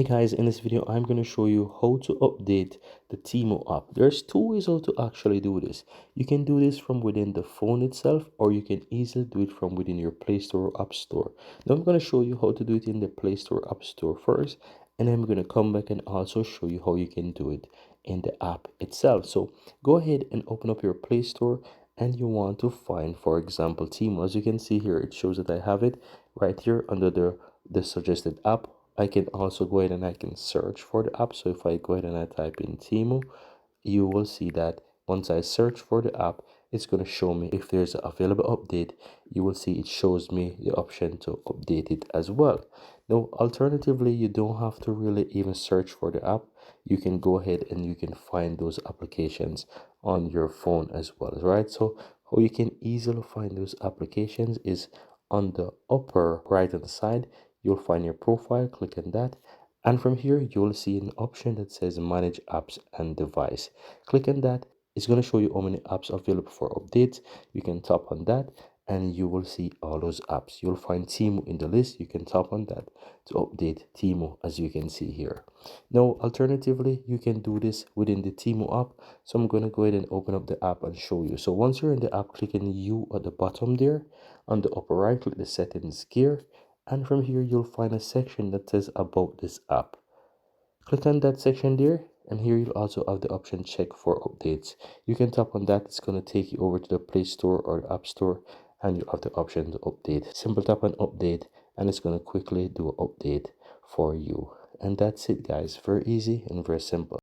Hey guys, in this video I'm going to show you how to update the Temu app. There's two ways how to actually do this. You can do this from within the phone itself, or you can easily do it from within your Play Store or App Store. Now I'm going to show you how to do it in the Play Store App Store first, and then I'm going to come back and also show you how you can do it in the app itself. So go ahead and open up your Play Store, and you want to find, for example, Temu. As you can see here, it shows that I have it right here under the suggested app. I can also go ahead and I can search for the app. So if I go ahead and I type in Temu, you will see that once I search for the app, it's going to show me if there's an available update. You will see it shows me the option to update it as well. Now, alternatively, you don't have to really even search for the app. You can go ahead and you can find those applications on your phone as well, right? So how you can easily find those applications is on the upper right hand side. You'll find your profile, click on that, and from here you'll see an option that says manage apps and device. Click on that. It's going to show you how many apps are available for updates. You can tap on that and you will see all those apps. You'll find Temu in the list. You can tap on that to update Temu, as you can see here. Now alternatively, you can do this within the Temu app. So I'm going to go ahead and open up the app and show you. So once you're in the app, click on you at the bottom there. On the upper right, click the settings gear, and from here you'll find a section that says about this app. Click on that section there, and here you'll also have the option check for updates. You can tap on that. It's going to take you over to the Play Store or the App Store, and you have the option to update. Simple tap on update, and it's going to quickly do an update for you. And that's it guys, very easy and very simple.